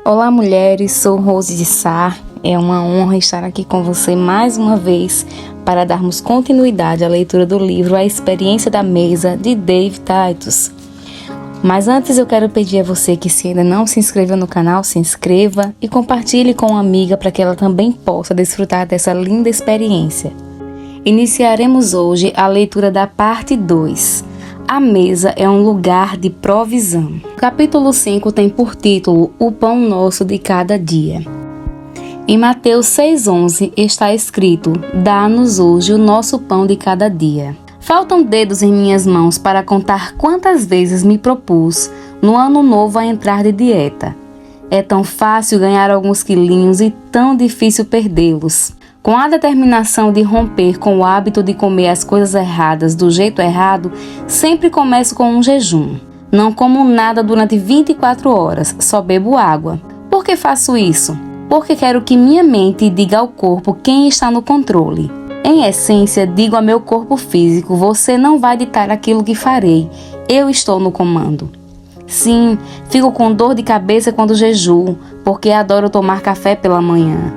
Olá mulheres, sou Rose de Sá. É uma honra estar aqui com você mais uma vez para darmos continuidade à leitura do livro A Experiência da Mesa, de Dave Titus. Mas antes eu quero pedir a você que, se ainda não se inscreveu no canal, se inscreva e compartilhe com uma amiga para que ela também possa desfrutar dessa linda experiência. Iniciaremos hoje a leitura da parte 2. A mesa é um lugar de provisão. O capítulo 5 tem por título O Pão Nosso de Cada Dia. Em Mateus 6,11 está escrito: Dá-nos hoje o nosso pão de cada dia. Faltam dedos em minhas mãos para contar quantas vezes me propus no ano novo a entrar de dieta. É tão fácil ganhar alguns quilinhos e tão difícil perdê-los. Com a determinação de romper com o hábito de comer as coisas erradas do jeito errado, sempre começo com um jejum. Não como nada durante 24 horas, só bebo água. Por que faço isso? Porque quero que minha mente diga ao corpo quem está no controle. Em essência, digo a meu corpo físico: você não vai ditar aquilo que farei, eu estou no comando. Sim, fico com dor de cabeça quando jejuo, porque adoro tomar café pela manhã.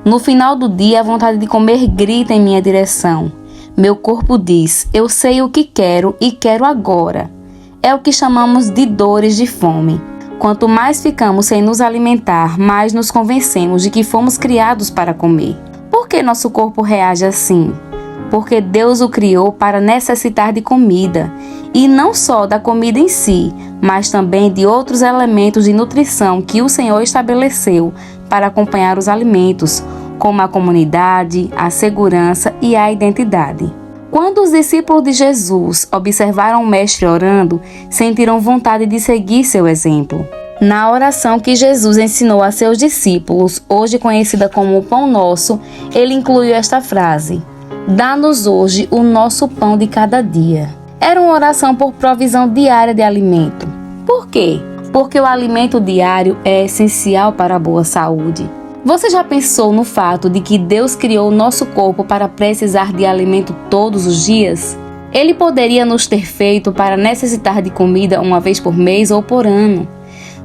No final do dia, a vontade de comer grita em minha direção. Meu corpo diz: eu sei o que quero e quero agora. É o que chamamos de dores de fome. Quanto mais ficamos sem nos alimentar, mais nos convencemos de que fomos criados para comer. Por que nosso corpo reage assim? Porque Deus o criou para necessitar de comida. E não só da comida em si, mas também de outros elementos de nutrição que o Senhor estabeleceu para acompanhar os alimentos, como a comunidade, a segurança e a identidade. Quando os discípulos de Jesus observaram o Mestre orando, sentiram vontade de seguir seu exemplo. Na oração que Jesus ensinou a seus discípulos, hoje conhecida como o Pão Nosso, ele incluiu esta frase: Dá-nos hoje o nosso pão de cada dia. Era uma oração por provisão diária de alimento. Por quê? Porque o alimento diário é essencial para a boa saúde. Você já pensou no fato de que Deus criou o nosso corpo para precisar de alimento todos os dias? Ele poderia nos ter feito para necessitar de comida uma vez por mês ou por ano.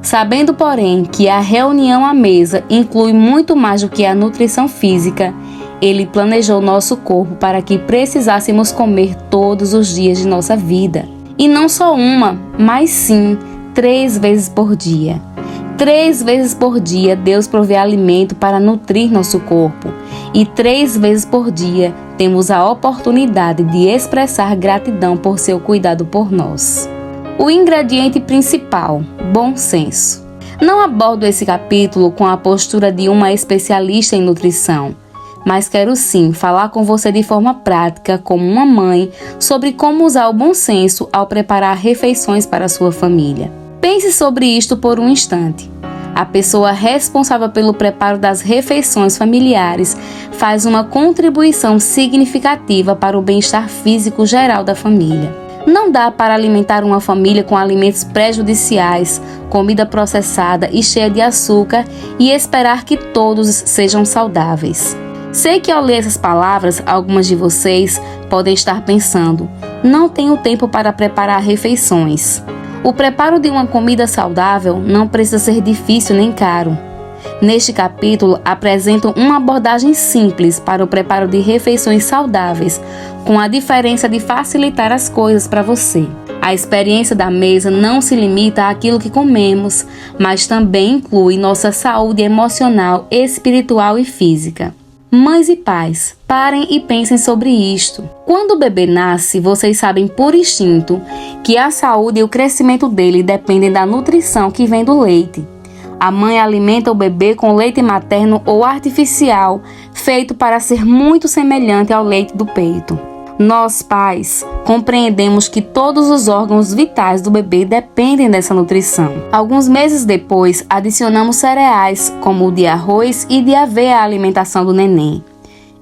Sabendo, porém, que a reunião à mesa inclui muito mais do que a nutrição física, Ele planejou nosso corpo para que precisássemos comer todos os dias de nossa vida. E não só uma, mas sim 3 vezes por dia. 3 vezes por dia Deus provê alimento para nutrir nosso corpo. E 3 vezes por dia temos a oportunidade de expressar gratidão por seu cuidado por nós. O ingrediente principal: bom senso. Não abordo esse capítulo com a postura de uma especialista em nutrição, mas quero sim falar com você de forma prática, como uma mãe, sobre como usar o bom senso ao preparar refeições para a sua família. Pense sobre isto por um instante. A pessoa responsável pelo preparo das refeições familiares faz uma contribuição significativa para o bem-estar físico geral da família. Não dá para alimentar uma família com alimentos prejudiciais, comida processada e cheia de açúcar e esperar que todos sejam saudáveis. Sei que ao ler essas palavras, algumas de vocês podem estar pensando: não tenho tempo para preparar refeições. O preparo de uma comida saudável não precisa ser difícil nem caro. Neste capítulo, apresento uma abordagem simples para o preparo de refeições saudáveis, com a diferença de facilitar as coisas para você. A experiência da mesa não se limita àquilo que comemos, mas também inclui nossa saúde emocional, espiritual e física. Mães e pais, parem e pensem sobre isto. Quando o bebê nasce, vocês sabem por instinto que a saúde e o crescimento dele dependem da nutrição que vem do leite. A mãe alimenta o bebê com leite materno ou artificial, feito para ser muito semelhante ao leite do peito. Nós, pais, compreendemos que todos os órgãos vitais do bebê dependem dessa nutrição. Alguns meses depois, adicionamos cereais, como o de arroz e de aveia à alimentação do neném.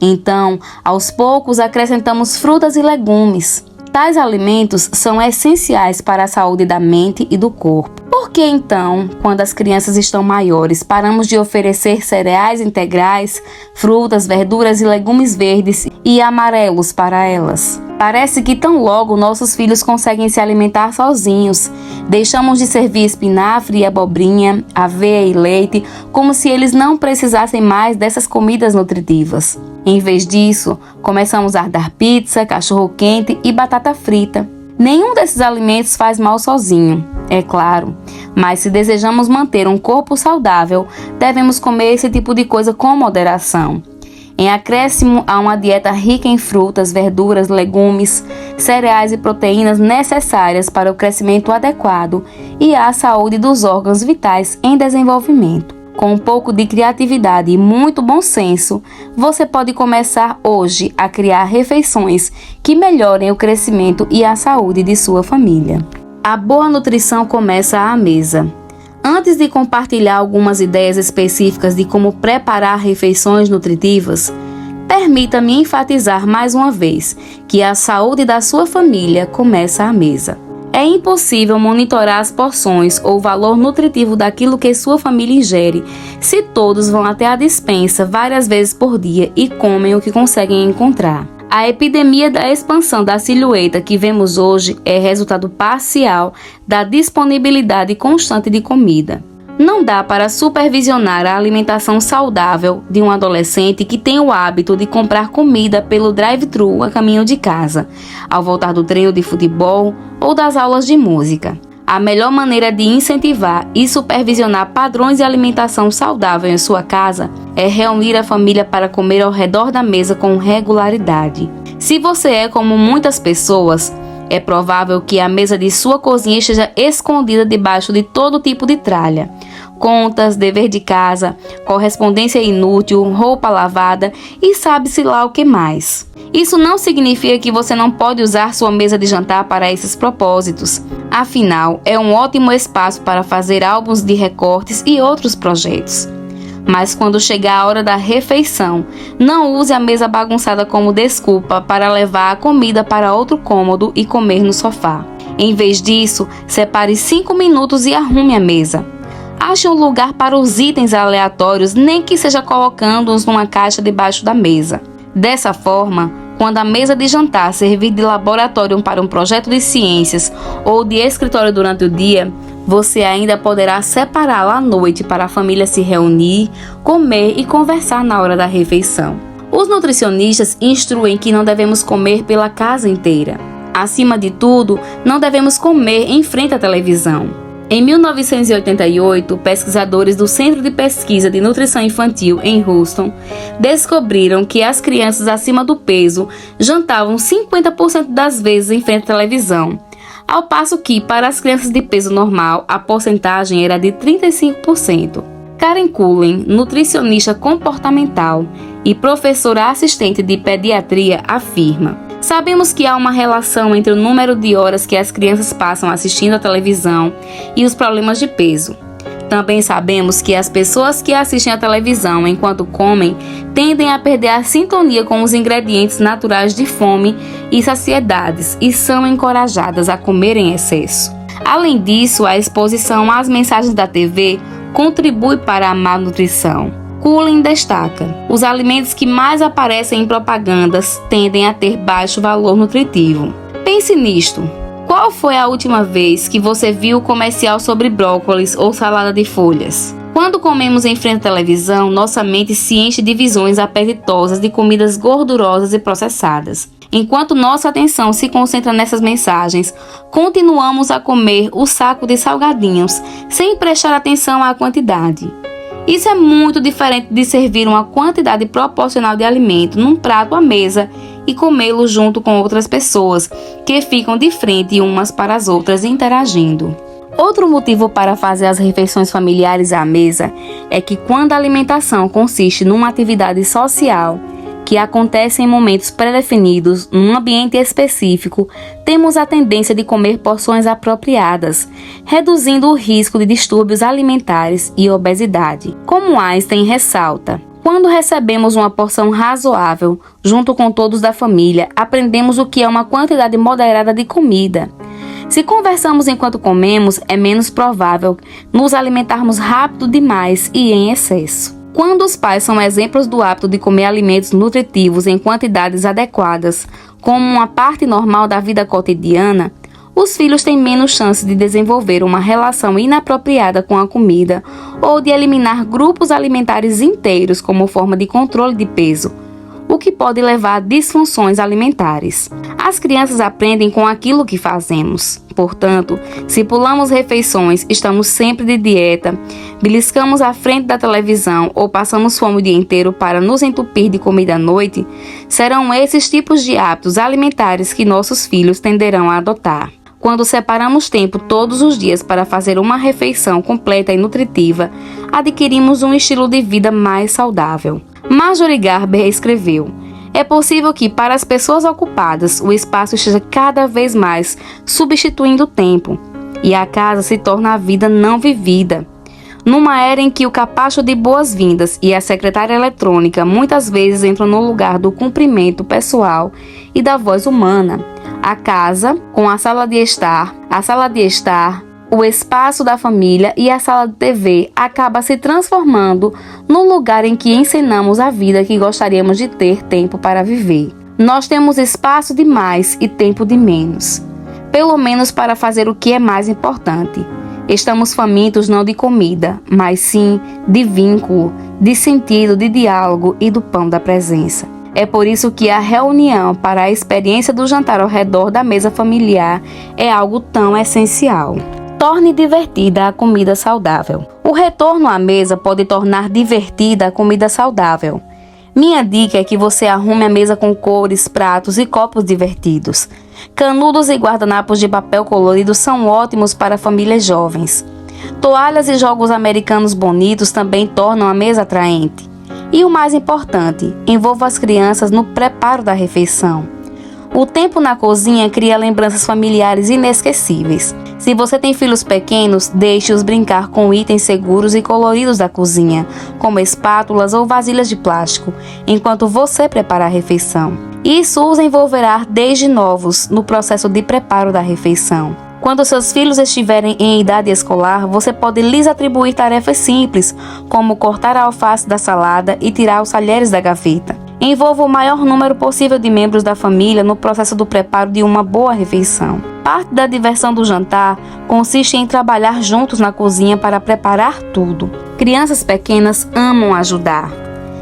Então, aos poucos, acrescentamos frutas e legumes. Tais alimentos são essenciais para a saúde da mente e do corpo. Por que então, quando as crianças estão maiores, paramos de oferecer cereais integrais, frutas, verduras e legumes verdes e amarelos para elas? Parece que tão logo nossos filhos conseguem se alimentar sozinhos, deixamos de servir espinafre e abobrinha, aveia e leite, como se eles não precisassem mais dessas comidas nutritivas. Em vez disso, começamos a dar pizza, cachorro-quente e batata frita. Nenhum desses alimentos faz mal sozinho, é claro, mas se desejamos manter um corpo saudável, devemos comer esse tipo de coisa com moderação. Em acréscimo a uma dieta rica em frutas, verduras, legumes, cereais e proteínas necessárias para o crescimento adequado e à saúde dos órgãos vitais em desenvolvimento. Com um pouco de criatividade e muito bom senso, você pode começar hoje a criar refeições que melhorem o crescimento e a saúde de sua família. A boa nutrição começa à mesa. Antes de compartilhar algumas ideias específicas de como preparar refeições nutritivas, permita-me enfatizar mais uma vez que a saúde da sua família começa à mesa. É impossível monitorar as porções ou o valor nutritivo daquilo que sua família ingere se todos vão até a despensa várias vezes por dia e comem o que conseguem encontrar. A epidemia da expansão da silhueta que vemos hoje é resultado parcial da disponibilidade constante de comida. Não dá para supervisionar a alimentação saudável de um adolescente que tem o hábito de comprar comida pelo drive-thru a caminho de casa, ao voltar do treino de futebol ou das aulas de música. A melhor maneira de incentivar e supervisionar padrões de alimentação saudável em sua casa é reunir a família para comer ao redor da mesa com regularidade. Se você é como muitas pessoas, é provável que a mesa de sua cozinha esteja escondida debaixo de todo tipo de tralha. Contas, dever de casa, correspondência inútil, roupa lavada e sabe-se lá o que mais. Isso não significa que você não pode usar sua mesa de jantar para esses propósitos. Afinal, é um ótimo espaço para fazer álbuns de recortes e outros projetos. Mas quando chegar a hora da refeição, não use a mesa bagunçada como desculpa para levar a comida para outro cômodo e comer no sofá. Em vez disso, separe 5 minutos e arrume a mesa. Ache um lugar para os itens aleatórios, nem que seja colocando-os numa caixa debaixo da mesa. Dessa forma, quando a mesa de jantar servir de laboratório para um projeto de ciências ou de escritório durante o dia, você ainda poderá separá-la à noite para a família se reunir, comer e conversar na hora da refeição. Os nutricionistas instruem que não devemos comer pela casa inteira. Acima de tudo, não devemos comer em frente à televisão. Em 1988, pesquisadores do Centro de Pesquisa de Nutrição Infantil em Houston descobriram que as crianças acima do peso jantavam 50% das vezes em frente à televisão, ao passo que, para as crianças de peso normal, a porcentagem era de 35%. Karen Cullen, nutricionista comportamental e professora assistente de pediatria, afirma: sabemos que há uma relação entre o número de horas que as crianças passam assistindo à televisão e os problemas de peso. Também sabemos que as pessoas que assistem à televisão enquanto comem tendem a perder a sintonia com os ingredientes naturais de fome e saciedades e são encorajadas a comer em excesso. Além disso, a exposição às mensagens da TV contribui para a má nutrição. Cullen destaca: os alimentos que mais aparecem em propagandas tendem a ter baixo valor nutritivo. Pense nisto. Qual foi a última vez que você viu o comercial sobre brócolis ou salada de folhas? Quando comemos em frente à televisão, nossa mente se enche de visões apetitosas de comidas gordurosas e processadas. Enquanto nossa atenção se concentra nessas mensagens, continuamos a comer o saco de salgadinhos sem prestar atenção à quantidade. Isso é muito diferente de servir uma quantidade proporcional de alimento num prato à mesa e comê-lo junto com outras pessoas que ficam de frente umas para as outras interagindo. Outro motivo para fazer as refeições familiares à mesa é que quando a alimentação consiste numa atividade social que acontece em momentos pré-definidos, num ambiente específico, temos a tendência de comer porções apropriadas, reduzindo o risco de distúrbios alimentares e obesidade. Como Einstein ressalta, quando recebemos uma porção razoável, junto com todos da família, aprendemos o que é uma quantidade moderada de comida. Se conversamos enquanto comemos, é menos provável nos alimentarmos rápido demais e em excesso. Quando os pais são exemplos do hábito de comer alimentos nutritivos em quantidades adequadas, como uma parte normal da vida cotidiana, os filhos têm menos chance de desenvolver uma relação inapropriada com a comida ou de eliminar grupos alimentares inteiros como forma de controle de peso, o que pode levar a disfunções alimentares. As crianças aprendem com aquilo que fazemos. Portanto, se pulamos refeições, estamos sempre de dieta, beliscamos à frente da televisão ou passamos fome o dia inteiro para nos entupir de comida à noite, serão esses tipos de hábitos alimentares que nossos filhos tenderão a adotar. Quando separamos tempo todos os dias para fazer uma refeição completa e nutritiva, adquirimos um estilo de vida mais saudável. Marjorie Garber escreveu: é possível que, para as pessoas ocupadas, o espaço esteja cada vez mais substituindo o tempo, e a casa se torna a vida não vivida. Numa era em que o capacho de boas-vindas e a secretária eletrônica muitas vezes entram no lugar do cumprimento pessoal e da voz humana, a casa, com a sala de estar, o espaço da família e a sala de TV acaba se transformando no lugar em que encenamos a vida que gostaríamos de ter tempo para viver. Nós temos espaço de mais e tempo de menos, pelo menos para fazer o que é mais importante. Estamos famintos não de comida, mas sim de vínculo, de sentido, de diálogo e do pão da presença. É por isso que a reunião para a experiência do jantar ao redor da mesa familiar é algo tão essencial. Torne divertida a comida saudável. O retorno à mesa pode tornar divertida a comida saudável. Minha dica é que você arrume a mesa com cores, pratos e copos divertidos. Canudos e guardanapos de papel colorido são ótimos para famílias jovens. Toalhas e jogos americanos bonitos também tornam a mesa atraente. E o mais importante, envolva as crianças no preparo da refeição. O tempo na cozinha cria lembranças familiares inesquecíveis. Se você tem filhos pequenos, deixe-os brincar com itens seguros e coloridos da cozinha, como espátulas ou vasilhas de plástico, enquanto você prepara a refeição. Isso os envolverá desde novos no processo de preparo da refeição. Quando seus filhos estiverem em idade escolar, você pode lhes atribuir tarefas simples, como cortar a alface da salada e tirar os talheres da gaveta. Envolva o maior número possível de membros da família no processo do preparo de uma boa refeição. Parte da diversão do jantar consiste em trabalhar juntos na cozinha para preparar tudo. Crianças pequenas amam ajudar.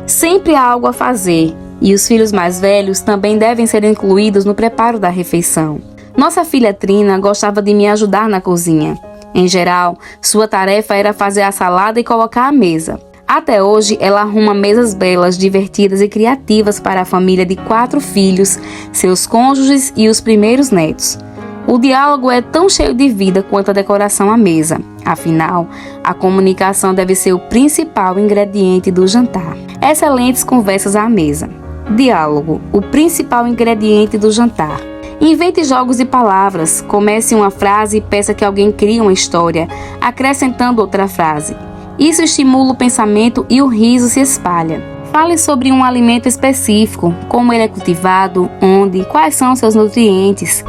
Sempre há algo a fazer, e os filhos mais velhos também devem ser incluídos no preparo da refeição. Nossa filha Trina gostava de me ajudar na cozinha. Em geral, sua tarefa era fazer a salada e colocar a mesa. Até hoje, ela arruma mesas belas, divertidas e criativas para a família de 4 filhos, seus cônjuges e os primeiros netos. O diálogo é tão cheio de vida quanto a decoração à mesa. Afinal, a comunicação deve ser o principal ingrediente do jantar. Excelentes conversas à mesa. Diálogo, o principal ingrediente do jantar. Invente jogos de palavras. Comece uma frase e peça que alguém crie uma história, acrescentando outra frase. Isso estimula o pensamento e o riso se espalha. Fale sobre um alimento específico, como ele é cultivado, onde, quais são seus nutrientes.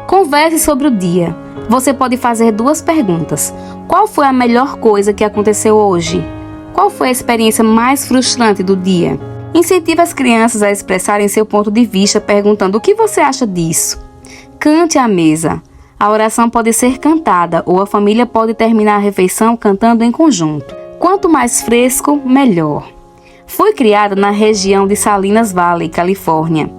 Converse sobre o dia. Você pode fazer 2 perguntas. Qual foi a melhor coisa que aconteceu hoje? Qual foi a experiência mais frustrante do dia? Incentive as crianças a expressarem seu ponto de vista perguntando: o que você acha disso? Cante à mesa. A oração pode ser cantada ou a família pode terminar a refeição cantando em conjunto. Quanto mais fresco, melhor. Fui criada na região de Salinas Valley, Califórnia.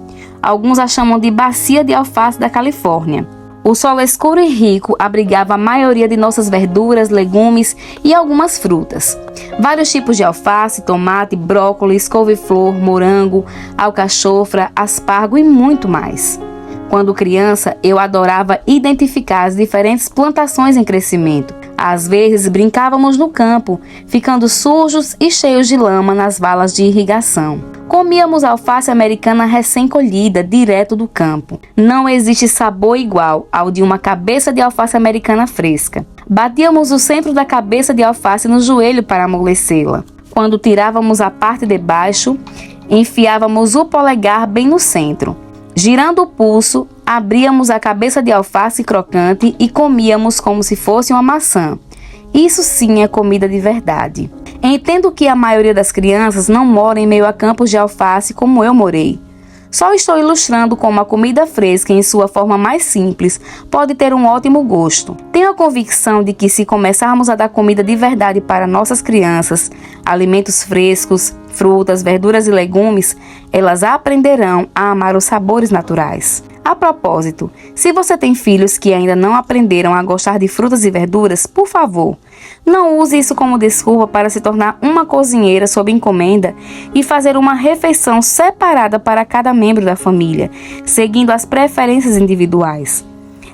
Alguns a chamam de Bacia de Alface da Califórnia. O solo escuro e rico abrigava a maioria de nossas verduras, legumes e algumas frutas. Vários tipos de alface, tomate, brócolis, couve-flor, morango, alcachofra, aspargo e muito mais. Quando criança, eu adorava identificar as diferentes plantações em crescimento. Às vezes, brincávamos no campo, ficando sujos e cheios de lama nas valas de irrigação. Comíamos alface americana recém-colhida, direto do campo. Não existe sabor igual ao de uma cabeça de alface americana fresca. Batíamos o centro da cabeça de alface no joelho para amolecê-la. Quando tirávamos a parte de baixo, enfiávamos o polegar bem no centro. Girando o pulso, abríamos a cabeça de alface crocante e comíamos como se fosse uma maçã. Isso sim é comida de verdade. Entendo que a maioria das crianças não mora em meio a campos de alface como eu morei. Só estou ilustrando como a comida fresca, em sua forma mais simples, pode ter um ótimo gosto. Tenho a convicção de que se começarmos a dar comida de verdade para nossas crianças, alimentos frescos, frutas, verduras e legumes, elas aprenderão a amar os sabores naturais. A propósito, se você tem filhos que ainda não aprenderam a gostar de frutas e verduras, por favor, não use isso como desculpa para se tornar uma cozinheira sob encomenda e fazer uma refeição separada para cada membro da família, seguindo as preferências individuais.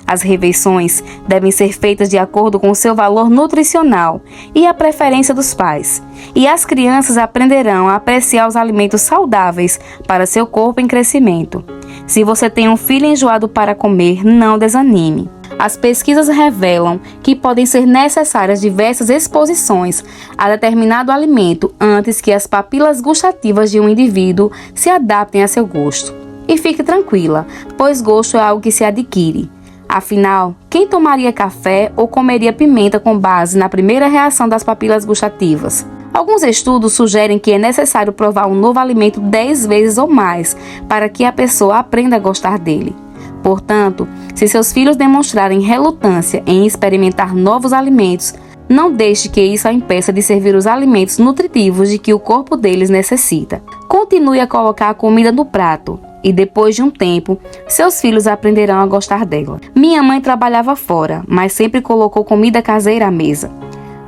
As refeições devem ser feitas de acordo com o seu valor nutricional e a preferência dos pais, e as crianças aprenderão a apreciar os alimentos saudáveis para seu corpo em crescimento. Se você tem um filho enjoado para comer, não desanime. As pesquisas revelam que podem ser necessárias diversas exposições a determinado alimento antes que as papilas gustativas de um indivíduo se adaptem a seu gosto. E fique tranquila, pois gosto é algo que se adquire. Afinal, quem tomaria café ou comeria pimenta com base na primeira reação das papilas gustativas? Alguns estudos sugerem que é necessário provar um novo alimento 10 vezes ou mais para que a pessoa aprenda a gostar dele. Portanto, se seus filhos demonstrarem relutância em experimentar novos alimentos, não deixe que isso a impeça de servir os alimentos nutritivos de que o corpo deles necessita. Continue a colocar a comida no prato e depois de um tempo, seus filhos aprenderão a gostar dela. Minha mãe trabalhava fora, mas sempre colocou comida caseira à mesa.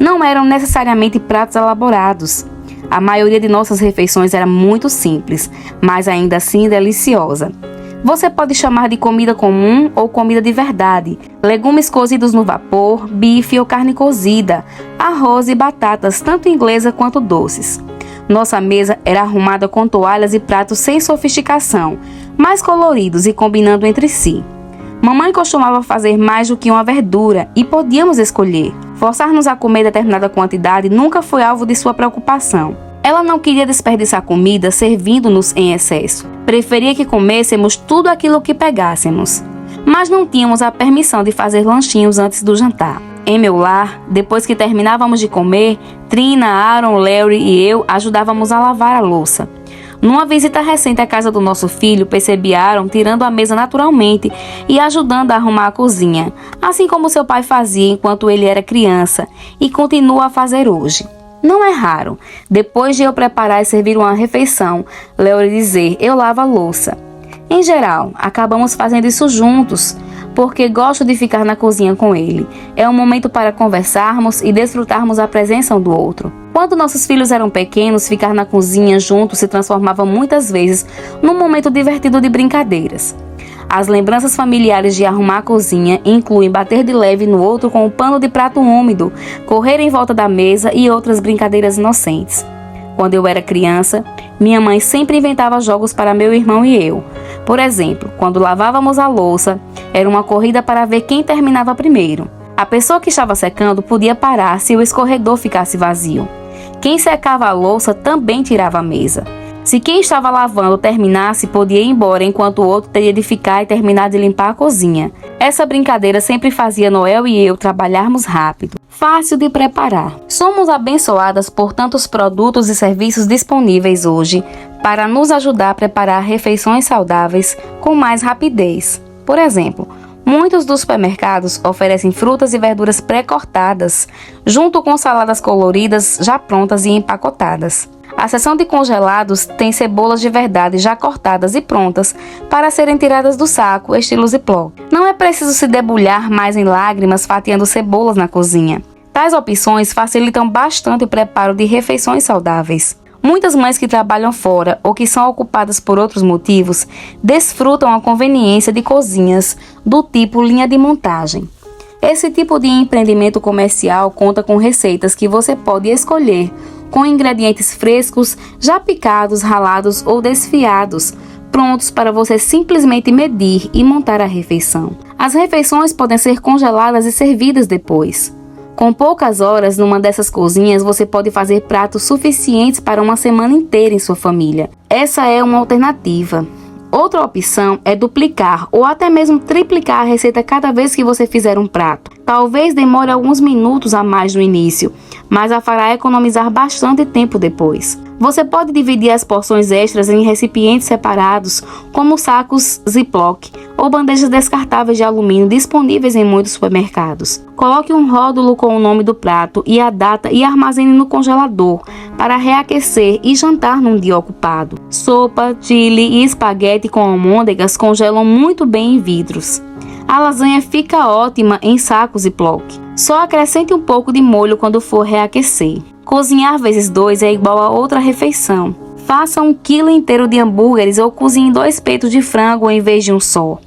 Não eram necessariamente pratos elaborados. A maioria de nossas refeições era muito simples, mas ainda assim deliciosa. Você pode chamar de comida comum ou comida de verdade, legumes cozidos no vapor, bife ou carne cozida, arroz e batatas, tanto inglesa quanto doces. Nossa mesa era arrumada com toalhas e pratos sem sofisticação, mais coloridos e combinando entre si. Mamãe costumava fazer mais do que uma verdura e podíamos escolher. Forçar-nos a comer determinada quantidade nunca foi alvo de sua preocupação. Ela não queria desperdiçar comida servindo-nos em excesso. Preferia que comêssemos tudo aquilo que pegássemos. Mas não tínhamos a permissão de fazer lanchinhos antes do jantar. Em meu lar, depois que terminávamos de comer, Trina, Aaron, Larry e eu ajudávamos a lavar a louça. Numa visita recente à casa do nosso filho, percebi Aaron tirando a mesa naturalmente e ajudando a arrumar a cozinha, assim como seu pai fazia enquanto ele era criança e continua a fazer hoje. Não é raro, depois de eu preparar e servir uma refeição, Larry dizer, eu lavo a louça. Em geral, acabamos fazendo isso juntos, porque gosto de ficar na cozinha com ele. É um momento para conversarmos e desfrutarmos a presença um do outro. Quando nossos filhos eram pequenos, ficar na cozinha juntos se transformava muitas vezes num momento divertido de brincadeiras. As lembranças familiares de arrumar a cozinha incluem bater de leve no outro com um pano de prato úmido, correr em volta da mesa e outras brincadeiras inocentes. Quando eu era criança, minha mãe sempre inventava jogos para meu irmão e eu. Por exemplo, quando lavávamos a louça, era uma corrida para ver quem terminava primeiro. A pessoa que estava secando podia parar se o escorredor ficasse vazio. Quem secava a louça também tirava a mesa. Se quem estava lavando terminasse, podia ir embora enquanto o outro teria de ficar e terminar de limpar a cozinha. Essa brincadeira sempre fazia Noel e eu trabalharmos rápido. Fácil de preparar. Somos abençoadas por tantos produtos e serviços disponíveis hoje para nos ajudar a preparar refeições saudáveis com mais rapidez. Por exemplo, muitos dos supermercados oferecem frutas e verduras pré-cortadas, junto com saladas coloridas já prontas e empacotadas. A seção de congelados tem cebolas de verdade já cortadas e prontas para serem tiradas do saco, estilo Ziploc. Não é preciso se debulhar mais em lágrimas fatiando cebolas na cozinha. Tais opções facilitam bastante o preparo de refeições saudáveis. Muitas mães que trabalham fora ou que são ocupadas por outros motivos desfrutam a conveniência de cozinhas do tipo linha de montagem. Esse tipo de empreendimento comercial conta com receitas que você pode escolher com ingredientes frescos, já picados, ralados ou desfiados, prontos para você simplesmente medir e montar a refeição. As refeições podem ser congeladas e servidas depois. Com poucas horas numa dessas cozinhas, você pode fazer pratos suficientes para uma semana inteira em sua família. Essa é uma alternativa. Outra opção é duplicar ou até mesmo triplicar a receita cada vez que você fizer um prato. Talvez demore alguns minutos a mais no início, mas a fará economizar bastante tempo depois. Você pode dividir as porções extras em recipientes separados, como sacos Ziploc ou bandejas descartáveis de alumínio disponíveis em muitos supermercados. Coloque um rótulo com o nome do prato e a data e armazene no congelador para reaquecer e jantar num dia ocupado. Sopa, chili e espaguete com almôndegas congelam muito bem em vidros. A lasanha fica ótima em sacos Ziploc. Só acrescente um pouco de molho quando for reaquecer. Cozinhar vezes 2 é igual a outra refeição. Faça 1 quilo inteiro de hambúrgueres ou cozinhe 2 peitos de frango em vez de um só.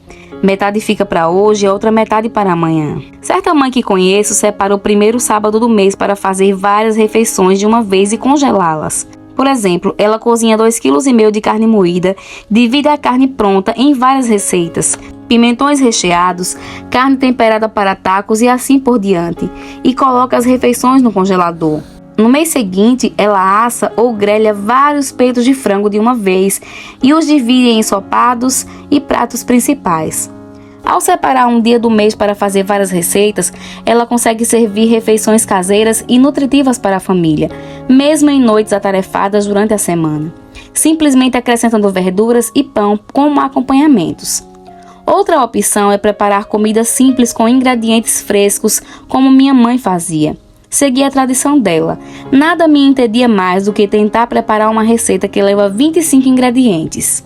Metade fica para hoje e a outra metade para amanhã. Certa mãe que conheço separa o primeiro sábado do mês para fazer várias refeições de uma vez e congelá-las. Por exemplo, ela cozinha 2,5 kg de carne moída, divide a carne pronta em várias receitas, pimentões recheados, carne temperada para tacos e assim por diante, e coloca as refeições no congelador. No mês seguinte, ela assa ou grelha vários peitos de frango de uma vez e os divide em ensopados e pratos principais. Ao separar um dia do mês para fazer várias receitas, ela consegue servir refeições caseiras e nutritivas para a família, mesmo em noites atarefadas durante a semana, simplesmente acrescentando verduras e pão como acompanhamentos. Outra opção é preparar comida simples com ingredientes frescos, como minha mãe fazia. Segui a tradição dela. Nada me entedia mais do que tentar preparar uma receita que leva 25 ingredientes.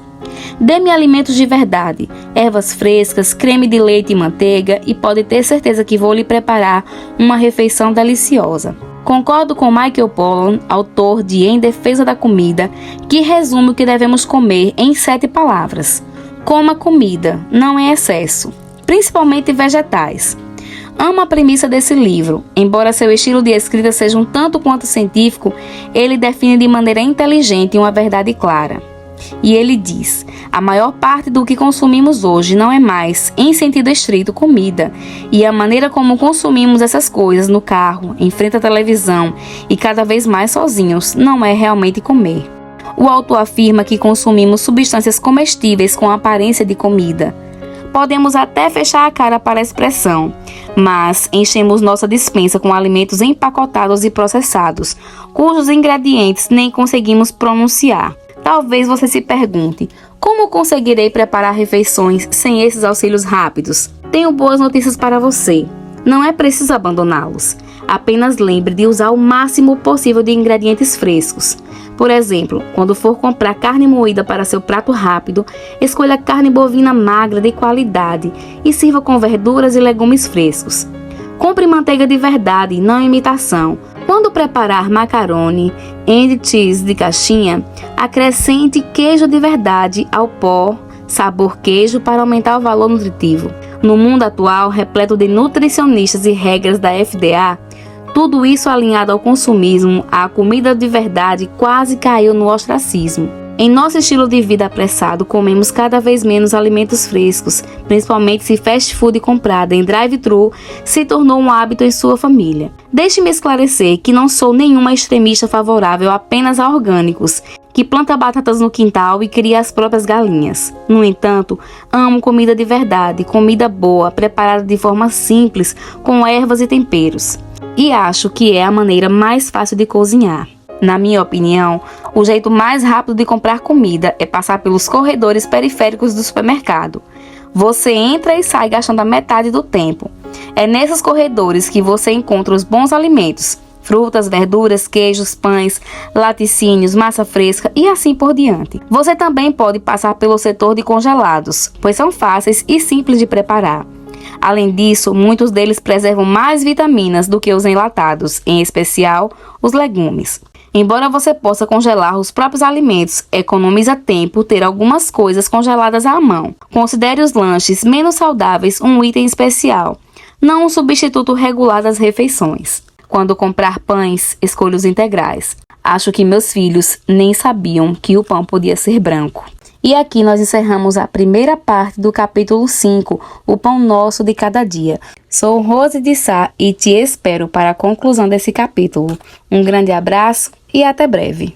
Dê-me alimentos de verdade, ervas frescas, creme de leite e manteiga e pode ter certeza que vou lhe preparar uma refeição deliciosa. Concordo com Michael Pollan, autor de Em Defesa da Comida, que resume o que devemos comer em 7 palavras. Coma comida, não em excesso, principalmente vegetais. Amo a premissa desse livro. Embora seu estilo de escrita seja um tanto quanto científico, ele define de maneira inteligente uma verdade clara. E ele diz: a maior parte do que consumimos hoje não é mais, em sentido estrito, comida. E a maneira como consumimos essas coisas no carro, em frente à televisão e cada vez mais sozinhos, não é realmente comer. O autor afirma que consumimos substâncias comestíveis com aparência de comida. Podemos até fechar a cara para a expressão, mas enchemos nossa despensa com alimentos empacotados e processados, cujos ingredientes nem conseguimos pronunciar. Talvez você se pergunte: como conseguirei preparar refeições sem esses auxílios rápidos? Tenho boas notícias para você. Não é preciso abandoná-los. Apenas lembre de usar o máximo possível de ingredientes frescos. Por exemplo, quando for comprar carne moída para seu prato rápido, escolha carne bovina magra de qualidade e sirva com verduras e legumes frescos. Compre manteiga de verdade, não imitação. Quando preparar macarone and cheese de caixinha, acrescente queijo de verdade ao pó, sabor queijo para aumentar o valor nutritivo. No mundo atual, repleto de nutricionistas e regras da FDA, tudo isso alinhado ao consumismo, a comida de verdade quase caiu no ostracismo. Em nosso estilo de vida apressado, comemos cada vez menos alimentos frescos, principalmente se fast food comprado em drive-thru se tornou um hábito em sua família. Deixe-me esclarecer que não sou nenhuma extremista favorável apenas a orgânicos, que planta batatas no quintal e cria as próprias galinhas. No entanto, amo comida de verdade, comida boa, preparada de forma simples, com ervas e temperos. E acho que é a maneira mais fácil de cozinhar. Na minha opinião, o jeito mais rápido de comprar comida é passar pelos corredores periféricos do supermercado. Você entra e sai gastando a metade do tempo. É nesses corredores que você encontra os bons alimentos: frutas, verduras, queijos, pães, laticínios, massa fresca e assim por diante. Você também pode passar pelo setor de congelados, pois são fáceis e simples de preparar. Além disso, muitos deles preservam mais vitaminas do que os enlatados, em especial os legumes. Embora você possa congelar os próprios alimentos, economiza tempo ter algumas coisas congeladas à mão. Considere os lanches menos saudáveis um item especial, não um substituto regular das refeições. Quando comprar pães, escolha os integrais. Acho que meus filhos nem sabiam que o pão podia ser branco. E aqui nós encerramos a primeira parte do capítulo 5, O Pão Nosso de Cada Dia. Sou Rose de Sá e te espero para a conclusão desse capítulo. Um grande abraço e até breve.